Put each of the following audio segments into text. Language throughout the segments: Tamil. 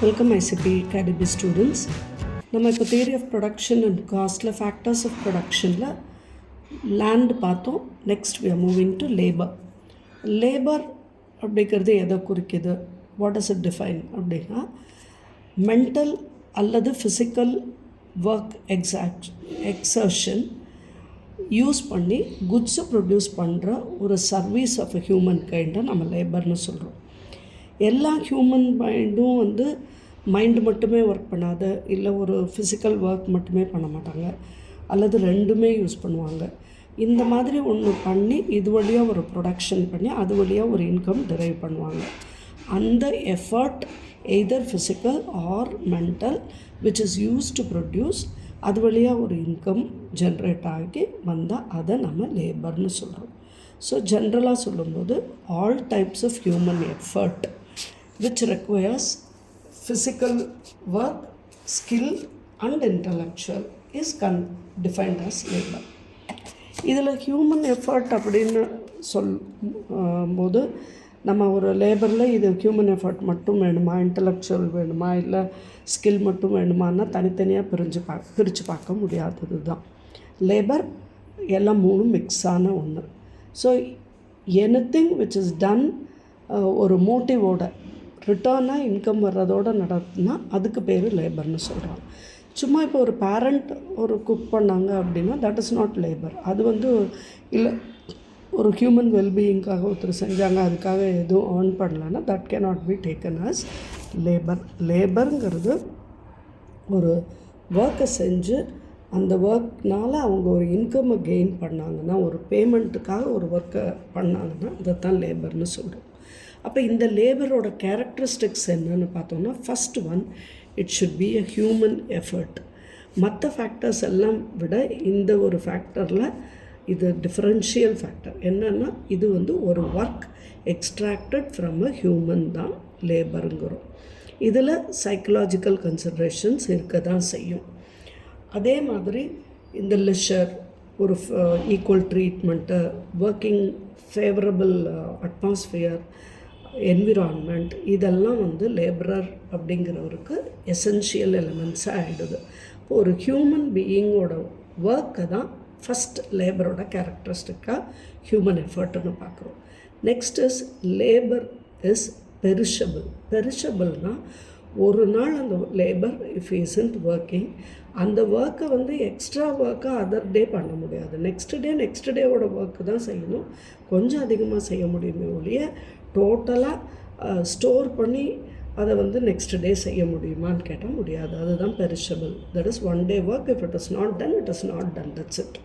Welcome ICP academy students. நம்ம இப்போ தியரி ஆஃப் ப்ரொடக்ஷன் அண்ட் காஸ்டில் ஃபேக்டர்ஸ் ஆஃப் ப்ரொடக்ஷனில் லேண்ட் பார்த்தோம். Next we are moving to labour. Labour அப்படிங்கிறது எதை குறிக்குது, வாட் இஸ் இட் டிஃபைன் அப்படின்னா, மென்டல் அல்லது ஃபிசிக்கல் ஒர்க் எக்ஸர்ஷன் யூஸ் பண்ணி குட்ஸை ப்ரொடியூஸ் பண்ணுற ஒரு சர்வீஸ் ஆஃப் அ ஹியூமன் கைண்டை நம்ம லேபர்னு சொல்கிறோம். எல்லா ஹியூமன் மைண்டும் மைண்டு மட்டுமே ஒர்க் பண்ணாது, இல்லை ஒரு ஃபிசிக்கல் ஒர்க் மட்டுமே பண்ண மாட்டாங்க, அல்லது ரெண்டுமே யூஸ் பண்ணுவாங்க. இந்த மாதிரி ஒன்று பண்ணி இது வழியாக ஒரு ப்ரொடக்ஷன் பண்ணி அது வழியாக ஒரு இன்கம் டிரைவ் பண்ணுவாங்க. அந்த effort either physical R mental which is use to produce, அது வழியாக ஒரு இன்கம் ஜென்ரேட் ஆகி வந்தால் அதை நம்ம லேபர்னு சொல்கிறோம். ஸோ ஜென்ரலாக சொல்லும்போது all types of human effort which requires physical work, skill and intellectual is defined as labor. இதில் ஹியூமன் எஃபர்ட் அப்படின்னு போது நம்ம ஒரு லேபரில் இது ஹியூமன் எஃபர்ட் மட்டும் வேணுமா, இன்டலெக்சுவல் வேணுமா, இல்லை ஸ்கில் மட்டும் வேணுமான்னா தனித்தனியாக பிரித்து பார்க்க முடியாதது தான். லேபர் எல்லாம் மூணும் மிக்ஸான ஒன்று. So anything which is done ஒரு மோட்டிவோட ரிட்டர்னாக இன்கம் வர்றதோடு நடத்தினா அதுக்கு பேர் லேபர்னு சொல்கிறாங்க. சும்மா இப்போ ஒரு பேரண்ட் ஒரு குக் பண்ணாங்க அப்படின்னா தட் இஸ் நாட் லேபர். அது இல்லை ஒரு ஹியூமன் வெல்பீயிங்காக ஒருத்தர் செஞ்சாங்க, அதுக்காக எதுவும் ஏர்ன் பண்ணலன்னா that can not be taken as labour. லேபருங்கிறது ஒரு ஒர்க்கை செஞ்சு அந்த ஒர்க்னால் அவங்க ஒரு இன்கம்மை கெயின் பண்ணாங்கன்னா, ஒரு பேமெண்ட்டுக்காக ஒரு ஒர்க்கை பண்ணாங்கன்னா இதைத்தான் லேபர்னு சொல்கிறோம். அப்போ இந்த லேபரோட கேரக்டரிஸ்டிக்ஸ் என்னன்னு பார்த்தோம்னா, first one, it should be a human effort. மற்ற ஃபேக்டர்ஸ் எல்லாம் விட இந்த ஒரு ஃபேக்டரில் இது டிஃப்ரென்ஷியல் ஃபேக்டர். என்னென்னா இது ஒரு work extracted from a human தான் லேபருங்கிறோம். இதில் சைக்கலாஜிக்கல் கன்சிடரேஷன்ஸ் இருக்க தான் செய்யும். அதே மாதிரி இந்த லெஷர், ஒரு equal treatment, working favourable atmosphere, environment, இதெல்லாம் லேபரர் அப்படிங்கிறவருக்கு எசென்ஷியல் எலிமெண்ட்ஸாக ஆகிடுது. இப்போ ஒரு ஹியூமன் பீயிங்கோட ஒர்க்கை தான் ஃபஸ்ட் லேபரோட கேரக்டரிஸ்டிக்காக ஹியூமன் எஃபர்ட்னு பார்க்குறோம். Next is labour is perishable. பெரிஷபிள்னால் ஒரு நாள் அந்த லேபர் இஃப் இஸ்ன்ட் ஒர்க்கிங், அந்த ஒர்க்கை எக்ஸ்ட்ரா ஒர்க்காக அதர் டே பண்ண முடியாது. நெக்ஸ்ட் டேவோட ஒர்க்கு தான் செய்யணும். கொஞ்சம் அதிகமாக செய்ய முடியுமே ஒழிய டோட்டலாக ஸ்டோர் பண்ணி அதை நெக்ஸ்ட் டே செய்ய முடியுமான்னு கேட்டால் முடியாது. அதுதான் perishable. That is one day work. If it is not done, it is not done, that's it.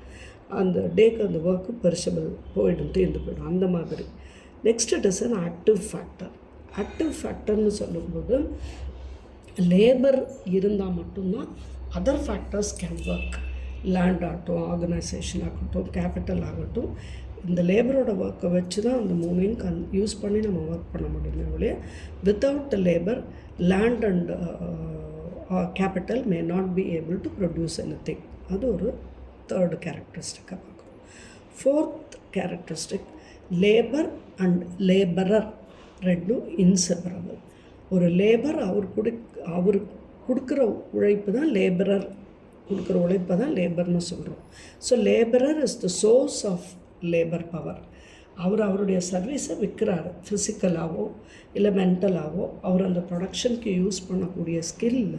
அந்த டேக்கு அந்த ஒர்க்கு பெரிஷபிள் போயிடும், தீர்ந்து போயிடும். அந்த மாதிரி. Next it is an active factor. Active ஃபேக்டர்னு சொல்லும்போது லேபர் இருந்தால் மட்டும்தான் other factors can work. Land ஆகட்டும், ஆர்கனைசேஷன் ஆகட்டும், கேபிட்டல் ஆகட்டும், இந்த லேபரோட ஒர்க்கை வச்சு தான் அந்த மூணையும் யூஸ் பண்ணி நம்ம ஒர்க் பண்ண முடியுமே ஒழிய without labour land and capital may not be able to produce anything. அது ஒரு தேர்டு கேரக்டரிஸ்டிக்காக பார்க்குறோம். Fourth characteristic, labour and labourer ரெண்டும் இன்செப்பரபிள். ஒரு லேபர் அவர் கொடுக்குற உழைப்பு தான் லேபரர் கொடுக்குற உழைப்பை தான் லேபர்னு சொல்கிறோம். So labourer is the source of labour power. அவருடைய சர்வீஸை விற்கிறாரு. ஃபிசிக்கலாகவோ இல்லை மென்டலாகவோ அவர் அந்த ப்ரொடக்ஷனுக்கு யூஸ் பண்ணக்கூடிய ஸ்கில்ல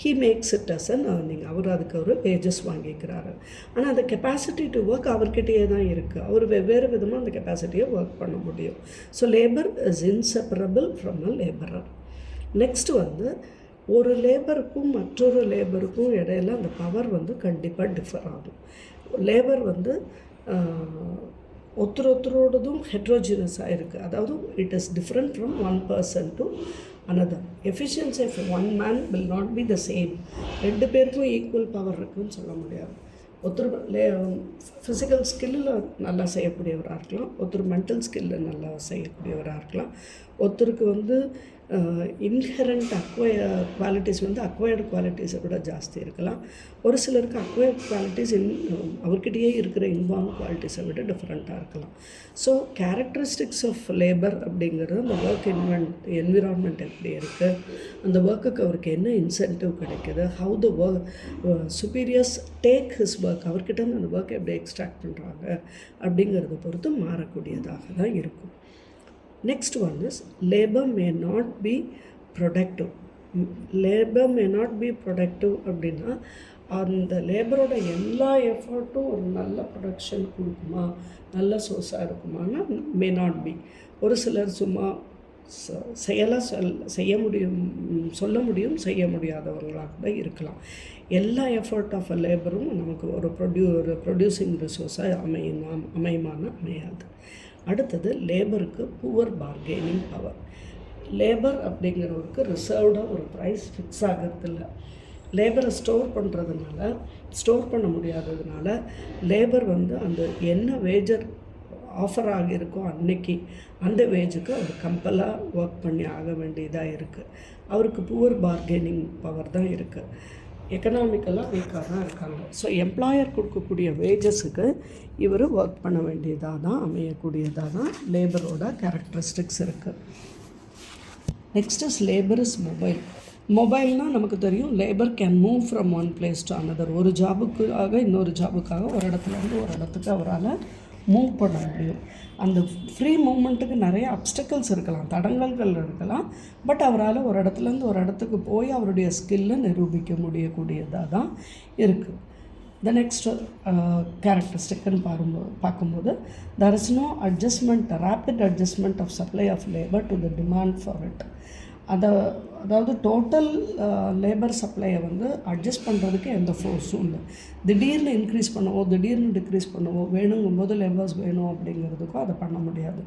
he makes it as an earning. அவர் அதுக்கு ஒரு வேஜஸ் வாங்கிக்கிறாரு. ஆனால் அந்த கெப்பாசிட்டி டு ஒர்க் அவர்கிட்டயே தான் இருக்குது. அவர் வெவ்வேறு விதமாக அந்த கெப்பாசிட்டியை ஒர்க் பண்ண முடியும். So labour is inseparable from a labourer. Next ஒரு லேபருக்கும் மற்றொரு லேபருக்கும் இடையில அந்த பவர் கண்டிப்பாக டிஃபர் ஆகும். லேபர் ஒருத்தரோடதும் ஹெட்ரோஜினஸாக இருக்குது. அதாவது it is different from one person to another. Efficiency of one man will not be the same. ரெண்டு பேருக்கும் ஈக்குவல் பவர் இருக்குதுன்னு சொல்ல முடியாது. ஒருத்தர் ஃபிசிக்கல் ஸ்கில்லில் நல்லா செய்யக்கூடியவராக இருக்கலாம், ஒருத்தர் மென்டல் ஸ்கில்லில் நல்லா செய்யக்கூடியவராக இருக்கலாம், ஒருத்தருக்கு இன்ஹெரண்ட் குவாலிட்டிஸ் வந்து அக்வயர்டு குவாலிட்டிஸை விட ஜாஸ்தி இருக்கலாம். ஒரு சிலருக்கு அக்வயர்ட் குவாலிட்டிஸ் அவர்கிட்டயே இருக்கிற இன்பார்ன் குவாலிட்டிஸை விட டிஃப்ரெண்ட்டாக இருக்கலாம். ஸோ கேரக்டரிஸ்டிக்ஸ் ஆஃப் லேபர் அப்படிங்கிறது அந்த ஒர்க் என்விரான்மெண்ட் எப்படி இருக்குது, அந்த ஒர்க்குக்கு அவருக்கு என்ன இன்சென்டிவ் கிடைக்குது, how the work superiors take his work, அவர்கிட்ட அந்த ஒர்க் எப்படி எக்ஸ்ட்ராக்ட் பண்ணுறாங்க அப்படிங்கிறத பொறுத்து மாறக்கூடியதாக தான் இருக்கும். Next one is labor may not be productive. Labor may not be productive அப்படின்னா அந்த லேபரோட எல்லா எஃபர்ட்டும் ஒரு நல்ல ப்ரொடக்ஷன் கொடுக்குமா, நல்ல சோர்ஸாக இருக்குமானா மே நாட் பி. ஒரு சிலர் சும்மா செய்ய முடியும், சொல்ல முடியும், செய்ய முடியாதவர்களாக கூட இருக்கலாம். எல்லா எஃபர்ட் ஆஃப் அ லேபரும் நமக்கு ஒரு ப்ரொடியூசிங் ரிசோர்ஸாக அமையுமானா அமையாது. அடுத்தது லேபருக்கு புவர் பார்கெனிங் பவர். லேபர் அப்படிங்கிறவருக்கு ரிசர்வ்டாக ஒரு ப்ரைஸ் ஃபிக்ஸ் ஆகிறதில்ல. லேபரை ஸ்டோர் பண்ண முடியாததுனால லேபர் வந்து அந்த என்ன வேஜர் ஆஃபர் ஆகியிருக்கோ அன்னைக்கு அந்த வேஜுக்கு அவர் கம்பலாக ஒர்க் பண்ணி ஆக வேண்டியதாக இருக்குது. அவருக்கு புவர் பார்கெனிங் பவர் தான் இருக்குது. எக்கனாமிக்கலாக வீக்காக தான் இருக்காங்க. ஸோ எம்ப்ளாயர் கொடுக்கக்கூடிய வேஜஸுக்கு இவர் ஒர்க் பண்ண வேண்டியதாக தான் அமையக்கூடியதாக தான் லேபரோட கேரக்டரிஸ்டிக்ஸ் இருக்குது. Next is labour is mobile. மொபைல்னால் நமக்கு தெரியும், labour can move from one place to another. ஒரு ஜாபுக்காக இன்னொரு ஜாபுக்காக ஒரு இடத்துலேருந்து ஒரு இடத்துக்கு அவரால் மூவ் பண்ண முடியும். அந்த ஃப்ரீ மூமெண்ட்டுக்கு நிறைய அப்டக்கிள்ஸ் இருக்கலாம், தடங்கல்கள் இருக்கலாம். பட் அவரால் ஒரு இடத்துலேருந்து ஒரு இடத்துக்கு போய் அவருடைய ஸ்கில்லை நிரூபிக்க முடியக்கூடியதாக தான் இருக்குது. த நெக்ஸ்ட் கேரக்டரிஸ்டிக்னு பார்க்கும்போது there is no adjustment, rapid adjustment of supply of labor to the demand for it. அதாவது டோட்டல் லேபர் சப்ளையை வந்து அட்ஜஸ்ட் பண்ணுறதுக்கு எந்த ஃபோர்ஸும் இல்லை. திடீர்னு இன்க்ரீஸ் பண்ணவோ திடீர்னு டிக்ரீஸ் பண்ணவோ வேணுங்கும்போது லேபர்ஸ் வேணும் அப்படிங்கிறதுக்கும் அதை பண்ண முடியாது.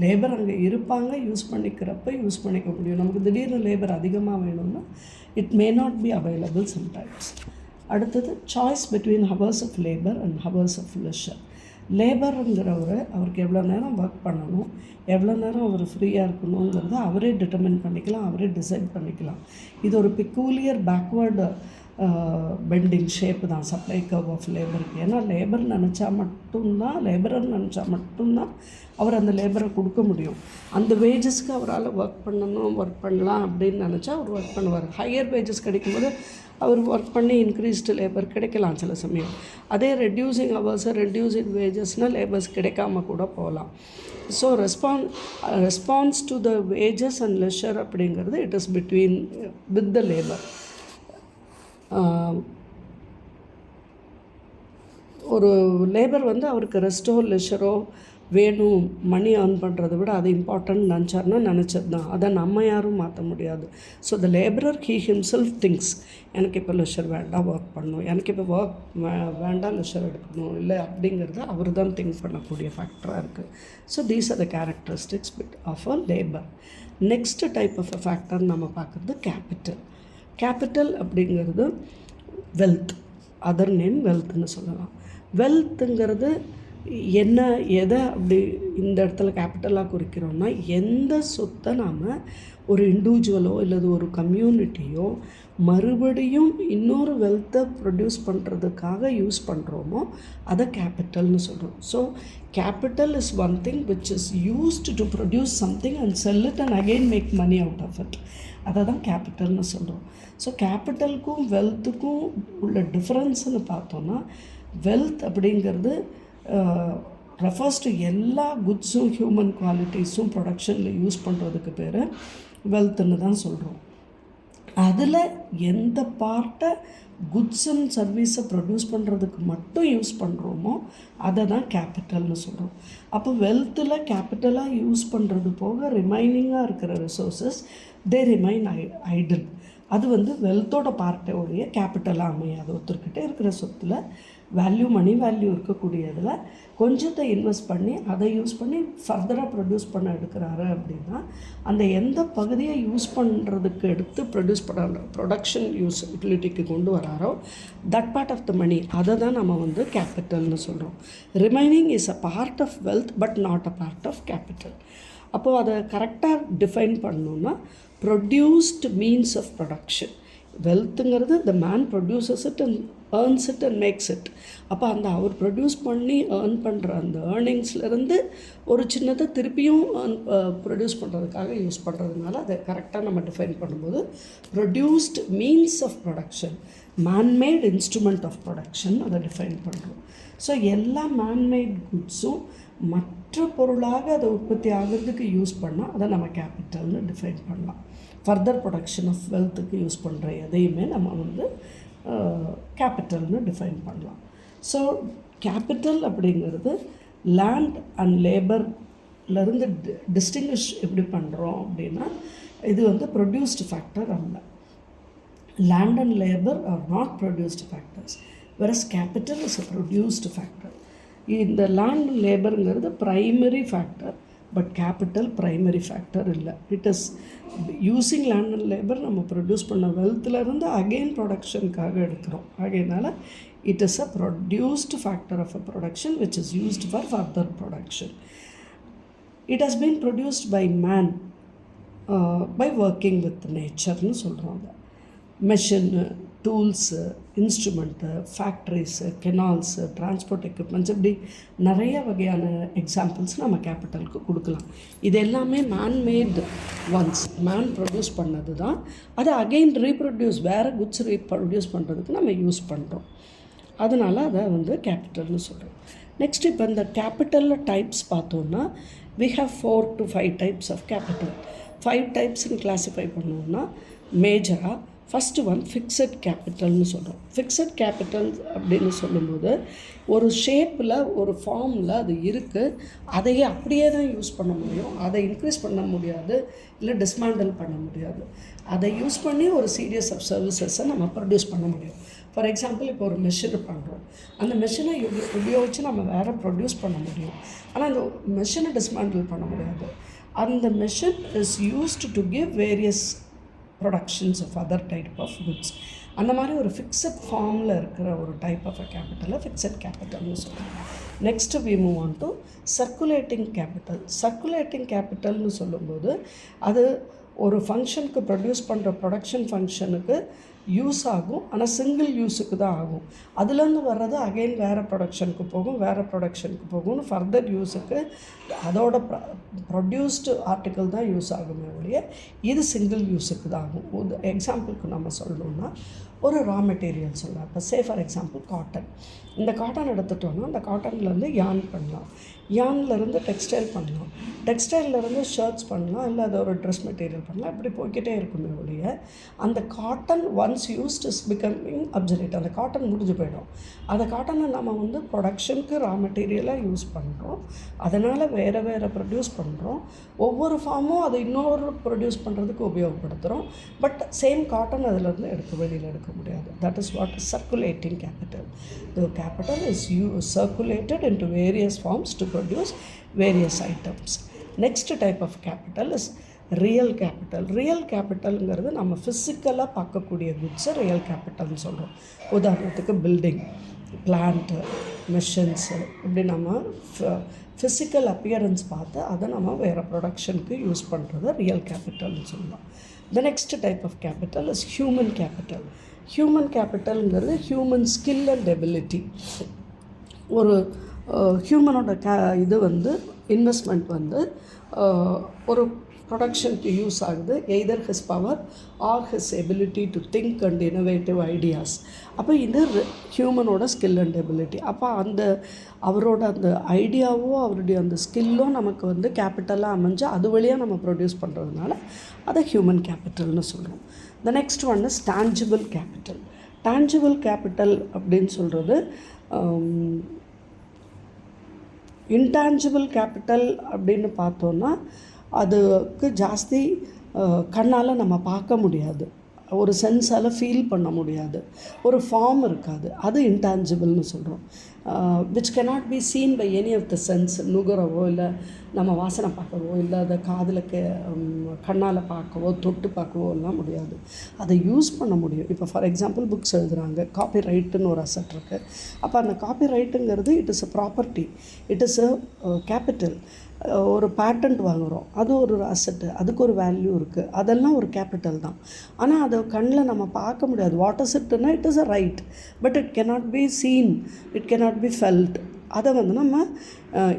லேபர் அங்கே இருப்பாங்க, யூஸ் பண்ணிக்க முடியும். நமக்கு திடீர்னு லேபர் அதிகமாக வேணும்னா it may not be available sometimes. அடுத்தது choice between hours of labour and hours of leisure. லேபருங்கிறவர் அவருக்கு எவ்வளோ நேரம் ஒர்க் பண்ணணும், எவ்வளோ நேரம் அவர் ஃப்ரீயாக இருக்கணுங்கிறத அவரே டிட்டர்மின் பண்ணிக்கலாம், அவரே டிசைட் பண்ணிக்கலாம். இது ஒரு பெக்கூலியர் பேக்வேர்டு பெண்டிங் ஷேப்பு தான் சப்ளை கர்வ் ஆஃப் லேபருக்கு. ஏன்னா லேபரர் நினச்சா மட்டும்தான் அவர் அந்த லேபரை கொடுக்க முடியும். அந்த வேஜஸ்க்கு அவரால் ஒர்க் பண்ணலாம் அப்படின்னு நினச்சா அவர் ஒர்க் பண்ணுவார். ஹையர் வேஜஸ் கிடைக்கும்போது அவர் ஒர்க் பண்ணி இன்க்ரீஸ்டு லேபர் கிடைக்கலாம் சில சமயம். அதே ரெடியூசிங் ரெடியூசிங் வேஜஸ்னால் லேபர்ஸ் கிடைக்காம கூட போகலாம். So response to the wages and leisure அப்படிங்கிறது it is between with the labour. ஒரு லேபர் வந்து அவருக்கு ரெஸ்ட்டோ லெஷரோ வேணும், மணி ஏர்ன் பண்ணுறதை விட அது இம்பார்ட்டன்ட் நினச்சது தான். அதை நம்ம யாரும் மாற்ற முடியாது. So the labourer he himself things, எனக்கு இப்போ லெஷர் வேண்டாம் ஒர்க் பண்ணணும், எனக்கு இப்போ ஒர்க் வேண்டாம் லெஷர் எடுக்கணும் இல்லை அப்படிங்கிறத அவர் தான் திங்க் பண்ணக்கூடிய ஃபேக்டராக இருக்குது. So these are the characteristics of a labour. Next type of a factor நம்ம பார்க்குறது கேபிட்டல். கேபிட்டல் அப்படிங்கிறது வெல்த், அதர் நேம் வெல்த்னு சொல்லலாம். வெல்த்துங்கிறது எதை அப்படி இந்த இடத்துல கேபிட்டலாக குறிக்கிறோன்னா, எந்த சொத்தை நாம் ஒரு இண்டிவிஜுவலோ இல்லது ஒரு கம்யூனிட்டியோ மறுபடியும் இன்னொரு வெல்த்தை ப்ரொடியூஸ் பண்ணுறதுக்காக யூஸ் பண்ணுறோமோ அதை கேபிட்டல்னு சொல்கிறோம். So capital is one thing which is used to produce something and sell it and again make money out of it. அதை தான் கேபிட்டல்னு சொல்கிறோம். ஸோ கேபிட்டலுக்கும் வெல்த்துக்கும் உள்ள டிஃப்ரென்ஸ்னு பார்த்தோன்னா, வெல்த் அப்படிங்கிறது ரெஃபர்ஸ் டு எல்லா குட்ஸும் ஹியூமன் குவாலிட்டிஸும் ப்ரொடக்ஷனில் யூஸ் பண்ணுறதுக்கு பேர் வெல்த்துன்னு தான் சொல்கிறோம். அதில் எந்த பார்ட்டை குட்ஸ் அண்ட் சர்வீஸை ப்ரொடியூஸ் பண்ணுறதுக்கு மட்டும் யூஸ் பண்ணுறோமோ அதை தான் கேபிட்டல்னு சொல்கிறோம். அப்போ வெல்த்தில் கேபிட்டலாக யூஸ் பண்ணுறது போக ரிமைனிங்காக இருக்கிற ரிசோர்ஸஸ் தே ரிமைன் ஐடில். அது வந்து வெல்த்தோட பார்ட்டோடைய கேபிட்டலாக அமையாது. ஒருத்தர்கிட்ட இருக்கிற சொத்தில் மணி வேல்யூ இருக்கக்கூடியதில் கொஞ்சத்தை இன்வெஸ்ட் பண்ணி அதை யூஸ் பண்ணி ஃபர்தராக ப்ரொடியூஸ் பண்ண எடுக்கிறாரு அப்படின்னா, அந்த எந்த பகுதியை யூஸ் பண்ணுறதுக்கு எடுத்து ப்ரொடக்ஷன் யூட்டிலிட்டிக்கு கொண்டு வராரோ that part of the money, அதை தான் நம்ம வந்து கேபிட்டல்னு சொல்கிறோம். Remaining is a part of wealth but not a part of capital. அப்போது அதை கரெக்டாக டிஃபைன் பண்ணணுன்னா, ப்ரொடியூஸ்டு மீன்ஸ் ஆஃப் ப்ரொடக்ஷன். வெல்த்துங்கிறது the man produces it and earns it and makes it. அப்போ அந்த அவர் ப்ரொடியூஸ் பண்ணி ஏர்ன் பண்ணுற அந்த ஏர்னிங்ஸ்லேருந்து ஒரு சின்னதை திருப்பியும் ப்ரொடியூஸ் பண்ணுறதுக்காக யூஸ் பண்ணுறதுனால அதை கரெக்டாக நம்ம டிஃபைன் பண்ணும்போது produced means of production, manmade instrument of production அதை டிஃபைன் பண்ணுறோம். ஸோ எல்லா மேன்மேட் குட்ஸும் மற்ற பொருளாக அதை உற்பத்தி ஆகிறதுக்கு யூஸ் பண்ணால் அதை நம்ம கேபிட்டல்னு டிஃபைன் பண்ணலாம். ஃபர்தர் ப்ரொடக்ஷன் ஆஃப் வெல்த்துக்கு யூஸ் பண்ணுற எதையுமே நம்ம வந்து கேபிட்டல்னு டிஃபைன் பண்ணலாம். ஸோ கேபிட்டல் அப்படிங்கிறது லேண்ட் அண்ட் லேபர்லேருந்து டிஸ்டிங்கிஷ் எப்படி பண்ணுறோம் அப்படின்னா, இது வந்து ப்ரொடியூஸ்டு ஃபேக்டர் அல்ல. Land and labor are not produced factors, whereas capital is a produced factor. இந்த land and laborங்கிறது primary factor, but capital primary factor இல்லை. It is using land and labor நம்ம ப்ரொடியூஸ் பண்ண வெல்த்லேருந்து அகெயின் ப்ரொடக்ஷனுக்காக எடுக்கிறோம். ஆகையினால it is a produced factor of a production which is used for further production. It has been produced by man by working with nature-னு சொல்கிறாங்க. மெஷின்னு, tools, instrument, factories, canals, transport equipments, இப்படி நிறைய வகையான எக்ஸாம்பிள்ஸ் நம்ம கேபிட்டலுக்கு கொடுக்கலாம். இது எல்லாமே மேன்மேட் ஒன்ஸ், மேன் ப்ரொடியூஸ் பண்ணது தான். அதை அகெயின் ரீப்ரொடியூஸ், வேறு குட்ஸ் ரீப்ரொடியூஸ் பண்ணுறதுக்கு நம்ம யூஸ் பண்ணுறோம். அதனால் அதை வந்து கேபிட்டல்னு சொல்கிறோம். நெக்ஸ்ட் இப்போ இந்த கேபிட்டலில் டைப்ஸ் பார்த்தோன்னா we have 4 to 5 types of capital. 5 typesன்னு classify பண்ணோம்னா மேஜராக ஃபஸ்ட்டு ஒன் ஃபிக்ஸட் கேபிட்டல்னு சொல்கிறோம். ஃபிக்ஸட் கேபிட்டல் அப்படின்னு சொல்லும்போது ஒரு ஷேப்பில் ஒரு ஃபார்மில் அது இருக்குது, அதையே அப்படியே தான் யூஸ் பண்ண முடியும். அதை இன்க்ரீஸ் பண்ண முடியாது, இல்லை டிஸ்மேண்டில் பண்ண முடியாது. அதை யூஸ் பண்ணி ஒரு சீரியஸ் ஆஃப் சர்வீசஸை நம்ம ப்ரொடியூஸ் பண்ண முடியும். ஃபார் எக்ஸாம்பிள் இப்போ ஒரு மெஷின் பண்ணுறோம், அந்த மெஷினை உபயோகித்து நம்ம வேறு ப்ரொடியூஸ் பண்ண முடியும். ஆனால் அந்த மெஷினை டிஸ்மேண்டில் பண்ண முடியாது. அந்த machine is used to give various productions of other type of goods. அந்த மாதிரி ஒரு ஃபிக்ஸட் ஃபார்மில் இருக்கிற ஒரு டைப் ஆஃப் அ கேபிட்டலை ஃபிக்ஸட் கேபிட்டல்னு சொல்லுவோம். Next we move on to circulating capital. Circulating கேபிட்டல்னு சொல்லும்போது அது ஒரு ஃபங்க்ஷனுக்கு ப்ரொடியூஸ் பண்ணுற ப்ரொடக்ஷன் ஃபங்க்ஷனுக்கு யூஸ் ஆகும், ஆனால் சிங்கிள் யூஸுக்கு தான் ஆகும். அதுலேருந்து வர்றது அகெயின் வேறு ப்ரொடக்ஷனுக்கு போகும், வேறு ப்ரொடக்ஷனுக்கு போகும்னு ஃபர்தர் யூஸுக்கு அதோட ப்ரொடியூஸ்டு ஆர்டிக்கல் தான் யூஸ் ஆகுமே ஒழிய இது சிங்கிள் யூஸுக்கு தான் ஆகும். எக்ஸாம்பிளுக்கு நம்ம சொல்லணும்னா ஒரு ரா மெட்டீரியல் சொல்லலாம். இப்போ சே ஃபார் எக்ஸாம்பிள் காட்டன். இந்த காட்டன் எடுத்துட்டோன்னா அந்த காட்டன்லேருந்து யான் பண்ணலாம், யான்லேருந்து டெக்ஸ்டைல் பண்ணலாம், டெக்ஸ்டைல்லேருந்து ஷர்ட்ஸ் பண்ணலாம், இல்லை அது ஒரு ட்ரெஸ் மெட்டீரியல் பண்ணலாம். இப்படி போய்கிட்டே இருக்குமே ஒழிய அந்த cotton once used is becoming absolute. அந்த காட்டன் முடிஞ்சு போயிடும். அந்த காட்டனை நம்ம வந்து ப்ரொடக்ஷனுக்கு ரா மெட்டீரியலாக யூஸ் பண்ணுறோம், அதனால் வேறு வேறு ப்ரொடியூஸ் பண்ணுறோம். ஒவ்வொரு ஃபார்மும் அதை இன்னொரு ப்ரொடியூஸ் பண்ணுறதுக்கு உபயோகப்படுத்துகிறோம். பட் சேம் காட்டன் அதிலேருந்து வெளியில் எடுக்க முடியாது. That is what is circulating capital. The capital is circulated into various forms to produce various items. Next type of capital is real capital. Real capitalங்கிறது நம்ம ஃபிசிக்கலாக பார்க்கக்கூடிய குட்ஸை ரியல் கேபிட்டல்னு சொல்கிறோம். உதாரணத்துக்கு பில்டிங், பிளான்ட்டு, மெஷின்ஸு, இப்படி நம்ம ஃபிசிக்கல் அப்பியரன்ஸ் பார்த்து அதை நம்ம வேறு ப்ரொடக்ஷனுக்கு யூஸ் பண்ணுறத ரியல் கேபிட்டல்னு சொல்லலாம். The next type of capital is human capital. Human கேபிட்டல்ங்கிறது ஹியூமன் ஸ்கில் அண்ட் எபிலிட்டி. ஒரு ஹியூமனோட இது வந்து இன்வெஸ்ட்மெண்ட் வந்து ஒரு ப்ரொடக்ஷனுக்கு யூஸ் ஆகுது, either his power or his ability to think and innovative ideas. அப்போ இது ஹியூமனோட ஸ்கில் அண்ட் எபிலிட்டி. அப்போ அந்த அவரோட அந்த ஐடியாவோ அவருடைய அந்த ஸ்கில்லோ நமக்கு வந்து கேபிட்டலாக அமைஞ்சு அது வழியாக நம்ம ப்ரொடியூஸ் பண்ணுறதுனால அதை ஹியூமன் கேபிட்டல்னு சொல்கிறோம். The next one is tangible capital. Tangible capital அப்படின்னு சொல்கிறது இன்டான்ஜிபிள் கேபிட்டல் அப்படின்னு பார்த்தோன்னா அதுக்கு ஜாஸ்தி கண்ணால் நம்ம பார்க்க முடியாது, ஒரு சென்ஸால் ஃபீல் பண்ண முடியாது, ஒரு ஃபார்ம் இருக்காது, அது இன்டான்ஜிபிள்னு சொல்கிறோம். which cannot be seen by any of the sense. நுகரவோ இல்லை நம்ம வாசனை பார்க்கவோ இல்லை அதை காதில் கண்ணால் பார்க்கவோ தொட்டு பார்க்கவோ எல்லாம் முடியாது. அதை யூஸ் பண்ண முடியும். இப்போ ஃபார் எக்ஸாம்பிள் புக்ஸ் எழுதுகிறாங்க, காப்பி ரைட்டுன்னு ஒரு அசட் இருக்குது. அப்போ அந்த காப்பி ரைட்டுங்கிறது it is a property, it is a capital. ஒரு பேட்டன்ட் வாங்குகிறோம், அது ஒரு அசட்டு, அதுக்கு ஒரு வேல்யூ இருக்குது, அதெல்லாம் ஒரு கேபிட்டல் தான். ஆனால் அதை கண்ணில் நம்ம பார்க்க முடியாது. வாட் இஸ் இட்னா it is a right, but it cannot be seen, it cannot be felt. அதை நம்ம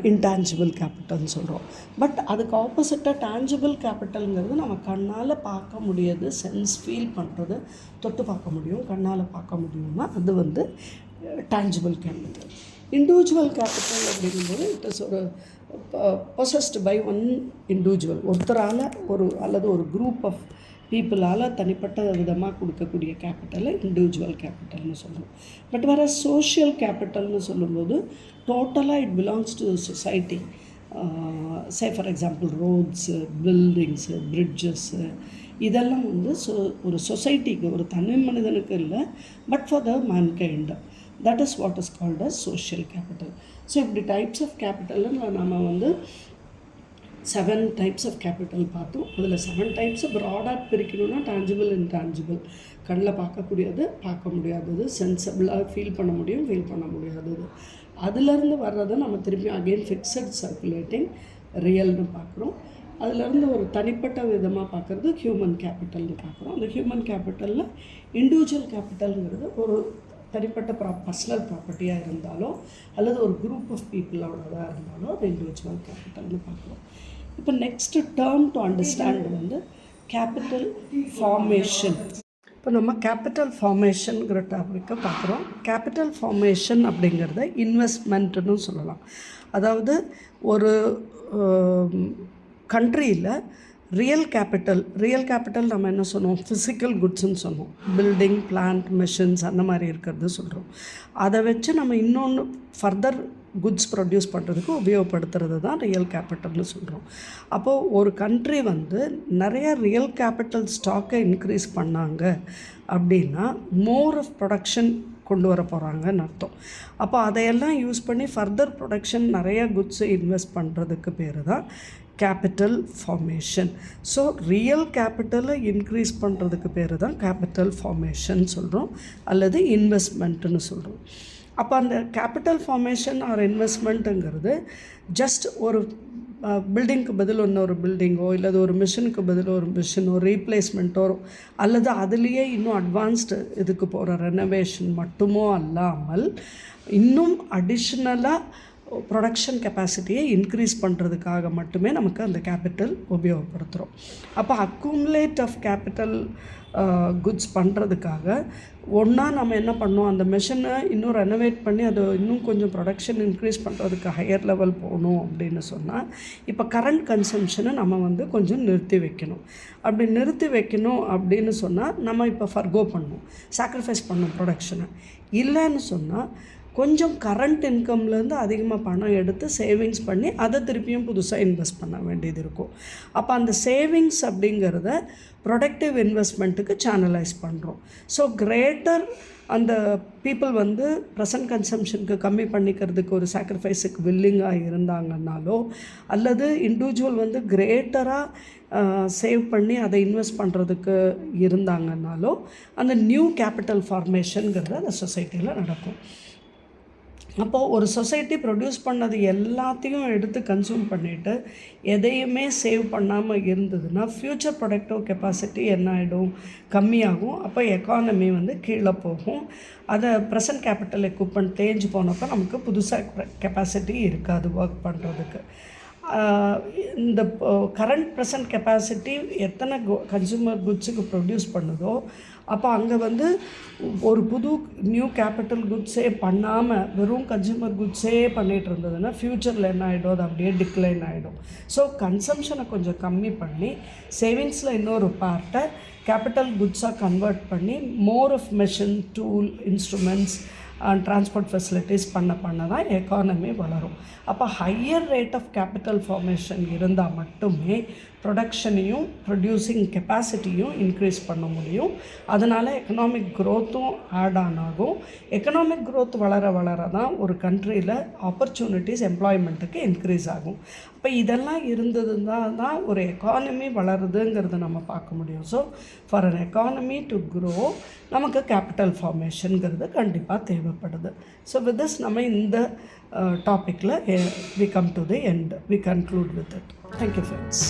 இன்டான்ஜிபிள் கேபிட்டல்னு சொல்கிறோம். பட் அதுக்கு ஆப்போசிட்டாக டான்ஜிபிள் கேபிட்டலுங்கிறது நம்ம கண்ணால் பார்க்க முடியாது, சென்ஸ் ஃபீல் பண்ணுறது, தொட்டு பார்க்க முடியும், கண்ணால் பார்க்க முடியும்னா அது டான்ஜிபிள் கேபிட்டல். இண்டிவிஜுவல் கேபிட்டல் அப்படிங்கும்போது இட் இஸ் ஒரு பொசஸ்டு பை ஒன் இண்டிவிஜுவல், ஒருத்தரால் அல்லது ஒரு குரூப் ஆஃப் பீப்புளால் தனிப்பட்ட விதமாக கொடுக்கக்கூடிய கேபிட்டலை இண்டிவிஜுவல் கேபிட்டல்னு சொல்கிறோம். பட் வேறு சோஷியல் கேபிட்டல்னு சொல்லும்போது டோட்டலாக it belongs to society. Say for example roads, buildings, bridges, இதெல்லாம் ஒரு சொசைட்டிக்கு, ஒரு தனி மனிதனுக்கு இல்லை, but for the mankind. That is what is called as social capital. So இப்படி டைப்ஸ் ஆஃப் கேபிட்டலில் நம்ம 7 types ஆஃப் கேபிட்டல் பார்த்தோம். அதில் 7 types ப்ராடாக பிரிக்கணும்னா டான்ஜிபிள், இன்டான்ஜிபிள், கண்ணில் பார்க்கக்கூடியது, பார்க்க முடியாதது, சென்சபிளாக ஃபீல் பண்ண முடியும், ஃபீல் பண்ண முடியாதது. அதுலேருந்து வர்றதை நம்ம திருப்பி அகெயின் ஃபிக்ஸட், சர்க்குலேட்டிங், ரியல்னு பார்க்குறோம். அதிலேருந்து ஒரு தனிப்பட்ட விதமாக பார்க்குறது ஹியூமன் கேபிட்டல்னு பார்க்குறோம். அந்த ஹியூமன் கேபிட்டலில் இண்டிவிஜுவல் கேபிட்டல்ங்கிறது ஒரு தனிப்பட்ட பர்சனல் ப்ராப்பர்ட்டியாக இருந்தாலோ அல்லது ஒரு குரூப் ஆஃப் பீப்புளோடதாக இருந்தாலோ அது இண்டிவிஜுவல் கேபிட்டல்னு பார்க்குறோம். இப்போ next term to understand capital formation. இப்போ நம்ம கேபிட்டல் ஃபார்மேஷனுங்கிற டாபிக்கை பார்க்குறோம். கேபிட்டல் ஃபார்மேஷன் அப்படிங்கிறத இன்வெஸ்ட்மெண்ட்டுன்னு சொல்லலாம். அதாவது ஒரு கண்ட்ரியில் ரியல் கேபிட்டல் நம்ம என்ன சொன்னோம், ஃபிசிக்கல் குட்ஸ்ன்னு சொன்னோம். பில்டிங், பிளான்ட், மெஷின்ஸ் அந்த மாதிரி இருக்கிறது சொல்கிறோம். அதை வச்சு நம்ம இன்னொன்று ஃபர்தர் குட்ஸ் ப்ரொடியூஸ் பண்ணுறதுக்கு உபயோகப்படுத்துறது தான் ரியல் கேபிட்டல்னு சொல்கிறோம். அப்போது ஒரு கண்ட்ரி நிறைய ரியல் கேபிட்டல் ஸ்டாக்கை இன்க்ரீஸ் பண்ணாங்க அப்படின்னா மோர் ஆஃப் ப்ரொடக்ஷன் கொண்டு வர போகிறாங்கன்னு அர்த்தம். அப்போ அதையெல்லாம் யூஸ் பண்ணி ஃபர்தர் ப்ரொடக்ஷன் நிறைய குட்ஸை இன்வெஸ்ட் பண்ணுறதுக்கு பேர் தான் கேபிட்டல் ஃபார்மேஷன். ஸோ ரியல் கேபிட்டலை இன்க்ரீஸ் பண்ணுறதுக்கு பேர் தான் கேபிட்டல் ஃபார்மேஷன் சொல்கிறோம், அல்லது இன்வெஸ்ட்மெண்ட்டுன்னு சொல்கிறோம். அப்போ அந்த கேபிட்டல் ஃபார்மேஷன் ஆர் இன்வெஸ்ட்மெண்ட்டுங்கிறது ஜஸ்ட் ஒரு பில்டிங்க்கு பதில் இன்னொரு பில்டிங்கோ இல்லது ஒரு மிஷினுக்கு பதில் ஒரு மிஷினோ ரீப்ளேஸ்மெண்ட்டோ அல்லது அதுலேயே இன்னும் அட்வான்ஸ்டு இதுக்கு போகிற ரெனோவேஷன் மட்டுமோ அல்லாமல் இன்னும் அடிஷ்னலாக ப்ரொடக்ஷன் கெப்பாசிட்டியை இன்க்ரீஸ் பண்ணுறதுக்காக மட்டுமே நமக்கு அந்த கேபிட்டல் உபயோகப்படுத்துகிறோம். அப்போ அக்குமுலேட் ஆஃப் கேபிட்டல் குட்ஸ் பண்ணுறதுக்காக ஒன்றா நம்ம என்ன பண்ணோம், அந்த மெஷினை இன்னும் ரெனோவேட் பண்ணி அதை இன்னும் கொஞ்சம் ப்ரொடக்ஷன் இன்க்ரீஸ் பண்ணுறதுக்கு ஹையர் லெவல் போகணும் அப்படின்னு சொன்னால் இப்போ கரண்ட் கன்சம்ஷனை நம்ம கொஞ்சம் நிறுத்தி வைக்கணும். அப்படி நிறுத்தி வைக்கணும் அப்படின்னு சொன்னால் நம்ம இப்போ ஃபர்கோ பண்ணணும், சாக்ரிஃபைஸ் பண்ணணும் ப்ரொடக்ஷனை. இல்லைன்னு சொன்னால் கொஞ்சம் கரண்ட் இன்கம்லேருந்து அதிகமாக பணம் எடுத்து சேவிங்ஸ் பண்ணி அதை திருப்பியும் புதுசாக இன்வெஸ்ட் பண்ண வேண்டியது இருக்கும். அப்போ அந்த சேவிங்ஸ் அப்படிங்கிறத ப்ரொடக்டிவ் இன்வெஸ்ட்மெண்ட்டுக்கு சேனலைஸ் பண்ணுறோம். ஸோ கிரேட்டர் அந்த பீப்புள் ப்ரெசன்ட் கன்சம்ஷனுக்கு கம்மி பண்ணிக்கிறதுக்கு ஒரு சாக்ரிஃபைஸுக்கு வில்லிங்காக இருந்தாங்கன்னாலோ அல்லது இண்டிவிஜுவல் கிரேட்டராக சேவ் பண்ணி அதை இன்வெஸ்ட் பண்ணுறதுக்கு இருந்தாங்கன்னாலோ அந்த நியூ கேபிட்டல் ஃபார்மேஷனுங்கிறது அந்த சொசைட்டியில் நடக்கும். அப்போது ஒரு சொசைட்டி ப்ரொடியூஸ் பண்ணது எல்லாத்தையும் எடுத்து கன்சியூம் பண்ணிவிட்டு எதையுமே சேவ் பண்ணாமல் இருந்ததுன்னா ஃப்யூச்சர் ப்ரொடக்டிவ் கெப்பாசிட்டி என்ன ஆகிடும், கம்மியாகும். அப்போ எக்கானமி கீழே போகும். அதை ப்ரெசன்ட் கேபிட்டல் எக்யூப்மெண்ட் தேஞ்சு போனப்போ நமக்கு புதுசாக கெப்பாசிட்டி இருக்காது ஒர்க் பண்ணுறதுக்கு. இந்த கரண்ட் ப்ரெசன்ட் கெப்பாசிட்டி எத்தனை கன்சூமர் குட்ஸுக்கு ப்ரொடியூஸ் பண்ணுதோ அப்போ அங்கே ஒரு புது நியூ கேபிட்டல் குட்ஸே பண்ணாமல் வெறும் கன்சூமர் குட்ஸே பண்ணிகிட்டு இருந்ததுன்னா ஃப்யூச்சரில் என்ன ஆகிடும், அது அப்படியே டிக்ளைன் ஆகிடும். ஸோ கன்சம்ஷனை கொஞ்சம் கம்மி பண்ணி சேவிங்ஸில் இன்னொரு பார்ட்டை கேபிட்டல் குட்ஸாக கன்வெர்ட் பண்ணி more of machine, tool, instruments transport facilities பண்ண தான் எக்கானமி வளரும். அப்போ higher rate of capital formation இருந்தால் மட்டுமே ப்ரொடக்ஷனையும் ப்ரொடியூசிங் கெப்பாசிட்டியும் இன்க்ரீஸ் பண்ண முடியும். அதனால் எக்கனாமிக் க்ரோத்தும் ஆட் ஆன் ஆகும். எக்கனாமிக் க்ரோத் வளர தான் ஒரு கண்ட்ரியில் ஆப்பர்ச்சுனிட்டிஸ் எம்ப்ளாய்மெண்ட்டுக்கு இன்க்ரீஸ் ஆகும். இப்போ இதெல்லாம் இருந்ததுன்னா தான் ஒரு எக்கானமி வளருதுங்கிறத நம்ம பார்க்க முடியும். So for an economy to grow நமக்கு கேபிட்டல் ஃபார்மேஷனுங்கிறது கண்டிப்பாக தேவைப்படுது. ஸோ வித் திஸ் நம்ம இந்த டாப்பிக்கில் we come to the end, we conclude with it. Thank you friends.